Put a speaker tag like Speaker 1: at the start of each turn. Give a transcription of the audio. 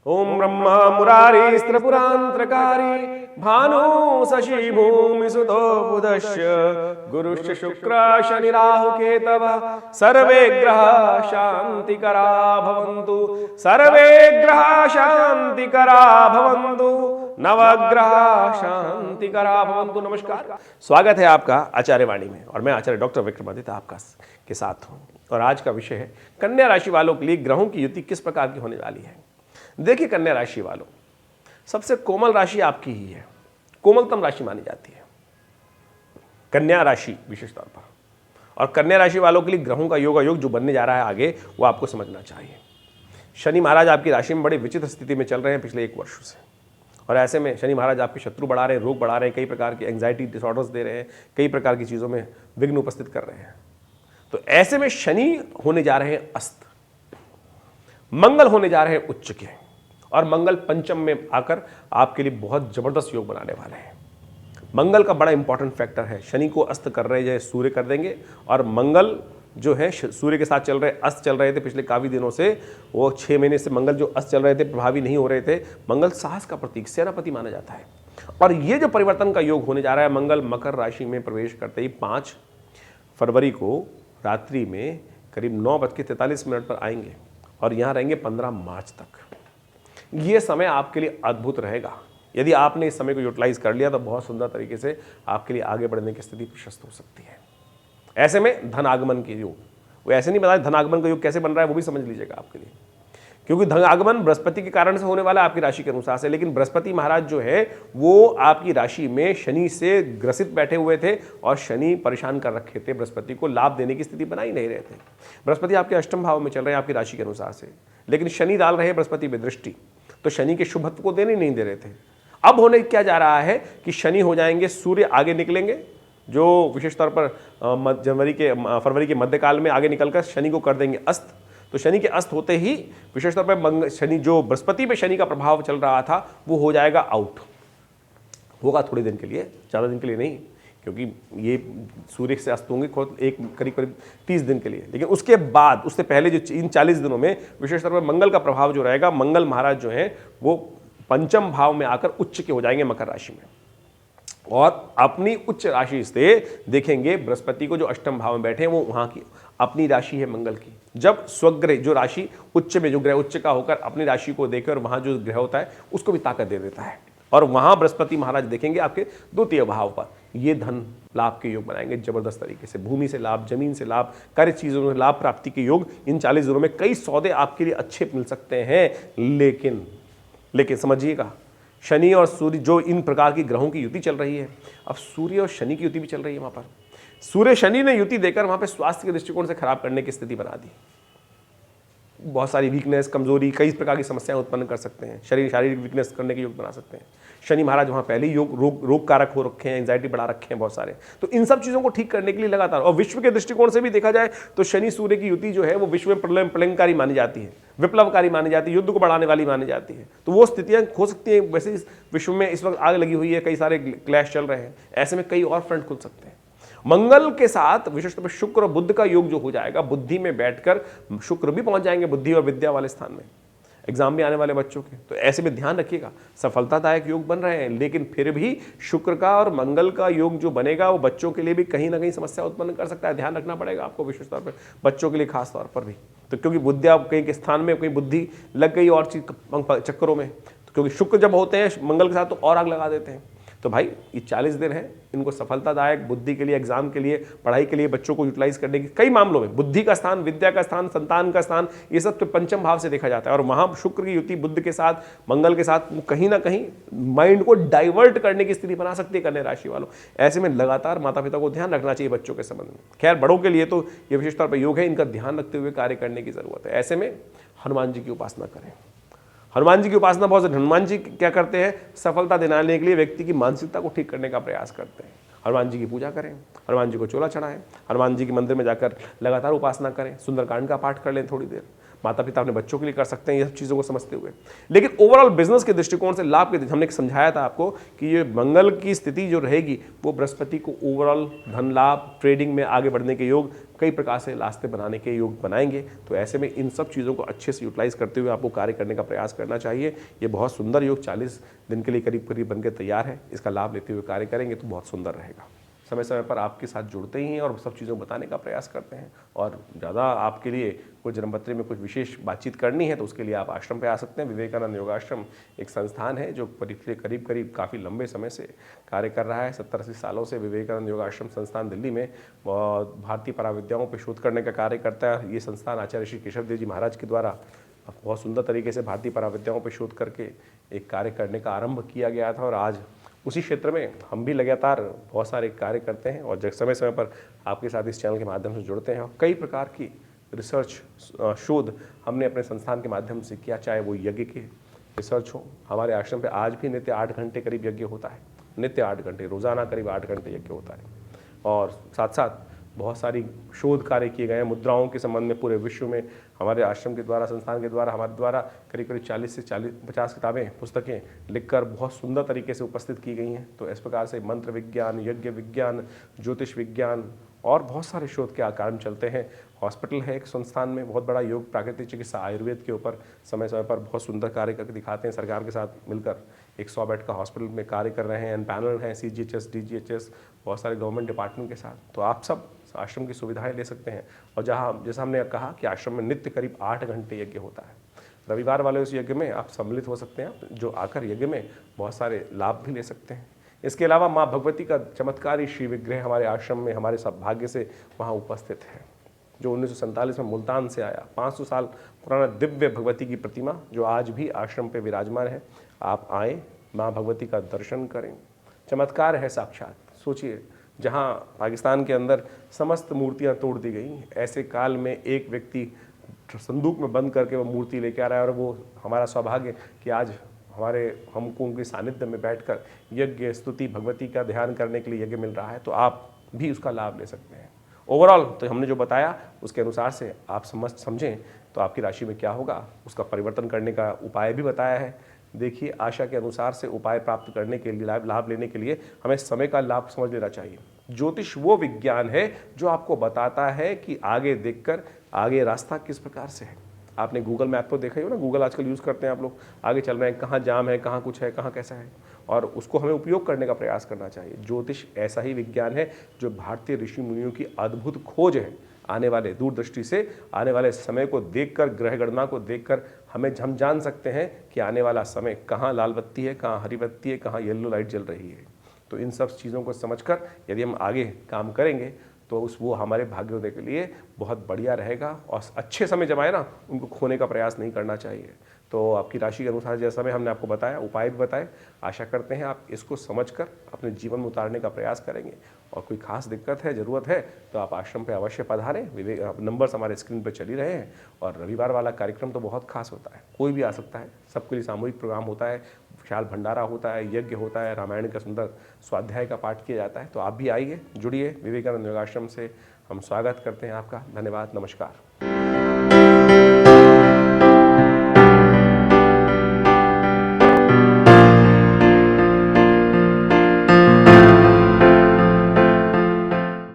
Speaker 1: ओम ब्रह्मा मुरारी स्त्रिपुरांतरकारी भानु शशि भूमि सुतो बुधश्च गुरुश्च शुक्र शनि राहु केतव सर्वे ग्रह शांतिकरा भवन्तु सर्वे ग्रह शांतिकरा भवन्तु नवग्रह शांतिकरा भवन्तु। नमस्कार, स्वागत है आपका आचार्य वाणी में और मैं आचार्य डॉक्टर विक्रमादित्य आपका के साथ हूँ। और आज का विषय है कन्या राशि वालों के लिए ग्रहों की युति किस प्रकार की होने वाली है। देखिए, कन्या राशि वालों, सबसे कोमल राशि आपकी ही है, कोमलतम राशि मानी जाती है कन्या राशि विशेष तौर पर। और कन्या राशि वालों के लिए ग्रहों का योग जो बनने जा रहा है आगे, वो आपको समझना चाहिए। शनि महाराज आपकी राशि में बड़े विचित्र स्थिति में चल रहे हैं पिछले 1 वर्ष से, और ऐसे में शनि महाराज आपके शत्रु बढ़ा रहे हैं, रोग बढ़ा रहे हैं, कई प्रकार की एंग्जाइटी डिसऑर्डर्स दे रहे हैं, कई प्रकार की चीज़ों में विघ्न उपस्थित कर रहे हैं। तो ऐसे में शनि होने जा रहे हैं अस्त, मंगल होने जा रहे हैं उच्च के, और मंगल पंचम में आकर आपके लिए बहुत जबरदस्त योग बनाने वाले हैं। मंगल का बड़ा इंपॉर्टेंट फैक्टर है। शनि को अस्त कर रहे हैं, सूर्य कर देंगे, और मंगल जो है सूर्य के साथ चल रहे, अस्त चल रहे थे पिछले काफी दिनों से, वो 6 महीने से मंगल जो अस्त चल रहे थे प्रभावी नहीं हो रहे थे। मंगल साहस का प्रतीक, सेनापति माना जाता है। और ये जो परिवर्तन का योग होने जा रहा है, मंगल मकर राशि में प्रवेश करते ही 5 फरवरी को रात्रि में करीब 9:43 पर आएंगे और यहाँ रहेंगे 15 मार्च तक। ये समय आपके लिए अद्भुत रहेगा। यदि आपने इस समय को यूटिलाइज कर लिया तो बहुत सुंदर तरीके से आपके लिए आगे बढ़ने की स्थिति प्रशस्त हो सकती है। ऐसे में धन आगमन के योग, वो ऐसे नहीं बता धन आगमन का योग कैसे बन रहा है, वो भी समझ लीजिएगा आपके लिए, क्योंकि धन आगमन बृहस्पति के कारण से होने वाला है आपकी राशि के अनुसार से। लेकिन बृहस्पति महाराज जो है वो आपकी राशि में शनि से ग्रसित बैठे हुए थे, और शनि परेशान कर रखे थे, बृहस्पति को लाभ देने की स्थिति बना ही नहीं रहे थे। बृहस्पति आपके अष्टम भाव में चल रहे हैं आपकी राशि के अनुसार से, लेकिन शनि डाल रहे हैं बृहस्पति में दृष्टि, तो शनि के शुभत्व को देने नहीं दे रहे थे। अब होने क्या जा रहा है कि शनि हो जाएंगे, सूर्य आगे निकलेंगे, जो विशेष तौर पर फरवरी के मध्यकाल में आगे निकलकर शनि को कर देंगे अस्त। तो शनि के अस्त होते ही विशेष तौर पर शनि जो बृहस्पति पे शनि का प्रभाव चल रहा था वो हो जाएगा आउट, होगा थोड़े दिन के लिए, ज़्यादा दिन के लिए नहीं, क्योंकि ये सूर्य से अस्त होंगे करीब 30 दिन के लिए। लेकिन उसके बाद, उससे पहले जो इन 40 दिनों में विशेष तौर पर मंगल का प्रभाव जो रहेगा, मंगल महाराज जो हैं वो पंचम भाव में आकर उच्च के हो जाएंगे मकर राशि में, और अपनी उच्च राशि से देखेंगे बृहस्पति को जो अष्टम भाव में बैठे हैं, वो वहां की अपनी राशि है मंगल की। जब स्वग्रह जो राशि उच्च में, जो ग्रह उच्च का होकर अपनी राशि को देकर वहां जो ग्रह होता है उसको भी ताकत दे देता है, और वहां बृहस्पति महाराज देखेंगे आपके द्वितीय भाव पर। ये धन लाभ के योग बनाएंगे जबरदस्त तरीके से, भूमि से लाभ, जमीन से लाभ, कार्य चीजों में लाभ प्राप्ति के योग इन 40 दिनों में। कई सौदे आपके लिए अच्छे मिल सकते हैं, लेकिन समझिएगा, शनि और सूर्य जो इन प्रकार की ग्रहों की युति चल रही है, अब सूर्य और शनि की युति भी चल रही है। वहां पर सूर्य शनि ने युति देकर वहां पे स्वास्थ्य के दृष्टिकोण से खराब करने की स्थिति बना दी। बहुत सारी वीकनेस, कमजोरी, कई प्रकार की समस्याएं उत्पन्न कर सकते हैं, शारीरिक वीकनेस करने के योग बना सकते हैं। शनि महाराज वहां पहले ही रोग कारक हो रखे हैं, एंजाइटी बढ़ा रखे हैं बहुत सारे। तो इन सब चीजों को ठीक करने के लिए लगातार, और विश्व के दृष्टिकोण से भी देखा जाए तो शनि सूर्य की युति जो है वो विश्व में प्रलयंकारी मानी जाती है, विप्लवकारी मानी जाती है, युद्ध को बढ़ाने वाली मानी जाती है। तो वो स्थितियां हो सकती हैं। वैसे इस विश्व में इस वक्त आग लगी हुई है, कई सारे क्लैश चल रहे हैं, ऐसे में कई और फ्रंट खुल सकते हैं। मंगल के साथ विशेष तौर पर शुक्र और बुध का योग जो हो जाएगा, बुद्धि में बैठकर शुक्र भी पहुंच जाएंगे बुद्धि और विद्या वाले स्थान में, एग्जाम भी आने वाले बच्चों के। तो ऐसे में ध्यान रखिएगा, सफलतादायक योग बन रहे हैं, लेकिन फिर भी शुक्र का और मंगल का योग जो बनेगा वो बच्चों के लिए भी कहीं ना कहीं समस्या उत्पन्न कर सकता है। ध्यान रखना पड़ेगा आपको विशेष तौर पर, बच्चों के लिए खास तौर पर भी। तो क्योंकि विद्या कहीं के स्थान में, कहीं बुद्धि लग गई और चीज चक्करों में, तो क्योंकि शुक्र जब होते हैं मंगल के साथ तो और आग लगा देते हैं। तो भाई ये 40 दिन है, इनको सफलतादायक बुद्धि के लिए, एग्जाम के लिए, पढ़ाई के लिए बच्चों को यूटिलाइज करने की कई मामलों में बुद्धि का स्थान, विद्या का स्थान, संतान का स्थान, ये सब तो पंचम भाव से देखा जाता है। और वहां शुक्र की युति बुध के साथ, मंगल के साथ कहीं ना कहीं माइंड को डाइवर्ट करने की स्थिति बना सकती है कन्या राशि वालों। ऐसे में लगातार माता पिता को ध्यान रखना चाहिए बच्चों के संबंध में। खैर, बड़ों के लिए तो ये विशेष तौर पर योग है, इनका ध्यान रखते हुए कार्य करने की जरूरत है। ऐसे में हनुमान जी की उपासना करें। हनुमान जी की उपासना बहुत से, हनुमान जी क्या करते हैं, सफलता दिलाने के लिए व्यक्ति की मानसिकता को ठीक करने का प्रयास करते हैं। हनुमान जी की पूजा करें, हनुमान जी को चोला चढ़ाएं, हनुमान जी के मंदिर में जाकर लगातार उपासना करें, सुंदरकांड का पाठ कर लें थोड़ी देर, माता पिता अपने बच्चों के लिए कर सकते हैं, ये सब चीज़ों को समझते हुए। लेकिन ओवरऑल बिजनेस के दृष्टिकोण से लाभ के, हमने समझाया था आपको कि ये मंगल की स्थिति जो रहेगी वो बृहस्पति को ओवरऑल धन लाभ, ट्रेडिंग में आगे बढ़ने के योग, कई प्रकार से रास्ते बनाने के योग बनाएंगे। तो ऐसे में इन सब चीज़ों को अच्छे से यूटिलाइज करते हुए आपको कार्य करने का प्रयास करना चाहिए। ये बहुत सुंदर योग 40 दिन के लिए करीब करीब बनकर तैयार है। इसका लाभ लेते हुए कार्य करेंगे तो बहुत सुंदर रहेगा। समय समय पर आपके साथ जुड़ते ही हैं और सब चीज़ों को बताने का प्रयास करते हैं। और ज़्यादा आपके लिए कोई जन्मपत्री में कुछ विशेष बातचीत करनी है तो उसके लिए आप आश्रम पे आ सकते हैं। विवेकानंद योगाश्रम एक संस्थान है जो पिछले करीब करीब काफ़ी लंबे समय से कार्य कर रहा है। 70-80 सालों से विवेकानंद योगाश्रम संस्थान दिल्ली में भारतीय पराविद्याओं पर शोध करने का कार्य करता है। ये संस्थान आचार्य श्री केशव देव जी महाराज के द्वारा बहुत सुंदर तरीके से भारतीय पराविद्याओं पर शोध करके एक कार्य करने का आरंभ किया गया था। और आज उसी क्षेत्र में हम भी लगातार बहुत सारे कार्य करते हैं और जब समय समय पर आपके साथ इस चैनल के माध्यम से जुड़ते हैं। और कई प्रकार की रिसर्च शोध हमने अपने संस्थान के माध्यम से किया, चाहे वो यज्ञ की रिसर्च हो। हमारे आश्रम पे आज भी नित्य 8 घंटे करीब यज्ञ होता है, नित्य 8 घंटे, रोज़ाना करीब 8 घंटे यज्ञ होता है। और साथ साथ बहुत सारी शोध कार्य किए गए हैं मुद्राओं के संबंध में। पूरे विश्व में हमारे आश्रम के द्वारा, संस्थान के द्वारा, हमारे द्वारा करीब करीब 40 से 50 किताबें, पुस्तकें लिखकर बहुत सुंदर तरीके से उपस्थित की गई हैं। तो इस प्रकार से मंत्र विज्ञान, यज्ञ विज्ञान, ज्योतिष विज्ञान और बहुत सारे शोध के कार्य चलते हैं। हॉस्पिटल है एक संस्थान में बहुत बड़ा, योग, प्राकृतिक चिकित्सा, आयुर्वेद के ऊपर समय समय पर बहुत सुंदर कार्य करके दिखाते हैं। सरकार के साथ मिलकर एक 100 बेड का हॉस्पिटल में कार्य कर रहे हैं। पैनल हैं CGHS, DGHS, बहुत सारे गवर्नमेंट डिपार्टमेंट के साथ। तो आप सब आश्रम की सुविधाएं ले सकते हैं। और जहाँ जैसा हमने कहा कि आश्रम में नित्य करीब 8 घंटे यज्ञ होता है। रविवार वाले उस यज्ञ में आप सम्मिलित हो सकते हैं, जो आकर यज्ञ में बहुत सारे लाभ भी ले सकते हैं। इसके अलावा माँ भगवती का चमत्कारी श्री विग्रह हमारे आश्रम में, हमारे सौभाग्य से वहाँ उपस्थित है, जो 1947 में मुल्तान से आया। 500 साल पुराना दिव्य भगवती की प्रतिमा जो आज भी आश्रम पे विराजमान है। आप आएँ, माँ भगवती का दर्शन करें। चमत्कार है साक्षात। सोचिए, जहाँ पाकिस्तान के अंदर समस्त मूर्तियाँ तोड़ दी गई, ऐसे काल में एक व्यक्ति संदूक में बंद करके वो मूर्ति लेके आ रहा है। और वो हमारा सौभाग्य कि आज हमको उनके सानिध्य में बैठकर यज्ञ, स्तुति, भगवती का ध्यान करने के लिए यज्ञ मिल रहा है। तो आप भी उसका लाभ ले सकते हैं। ओवरऑल तो हमने जो बताया उसके अनुसार से आप समझें तो आपकी राशि में क्या होगा, उसका परिवर्तन करने का उपाय भी बताया है। देखिए, आशा के अनुसार से उपाय प्राप्त करने के लिए, लाभ लेने के लिए हमें समय का लाभ समझ लेना चाहिए। ज्योतिष वो विज्ञान है जो आपको बताता है कि आगे देखकर आगे रास्ता किस प्रकार से है। आपने गूगल मैप तो देखा ही हो ना, गूगल आजकल यूज़ करते हैं आप लोग। आगे चल रहे हैं, कहाँ जाम है, कहाँ कुछ है, कहाँ कैसा है, और उसको हमें उपयोग करने का प्रयास करना चाहिए। ज्योतिष ऐसा ही विज्ञान है जो भारतीय ऋषि मुनियों की अद्भुत खोज है। आने वाले दूरदृष्टि से आने वाले समय को देखकर, ग्रह गणना को देखकर हम जान सकते हैं कि आने वाला समय कहाँ लाल बत्ती है, कहाँ हरी बत्ती है, कहाँ येलो लाइट जल रही है। तो इन सब चीज़ों को समझकर यदि हम आगे काम करेंगे तो वो हमारे भाग्योदय के लिए बहुत बढ़िया रहेगा। और अच्छे समय जब आए ना, उनको खोने का प्रयास नहीं करना चाहिए। तो आपकी राशि के अनुसार जैसा मैं हमने आपको बताया, उपाय भी बताए, आशा करते हैं आप इसको समझकर अपने जीवन में उतारने का प्रयास करेंगे। और कोई खास दिक्कत है, ज़रूरत है तो आप आश्रम पे अवश्य पधारें। नंबर्स हमारे स्क्रीन पर चल ही रहे हैं। और रविवार वाला कार्यक्रम तो बहुत खास होता है, कोई भी आ सकता है, सबके लिए सामूहिक प्रोग्राम होता है, विशाल भंडारा होता है, यज्ञ होता है, रामायण का सुंदर स्वाध्याय का पाठ किया जाता है। तो आप भी आइए, जुड़िए। विवेकानंद योगाश्रम से हम स्वागत करते हैं आपका। धन्यवाद, नमस्कार।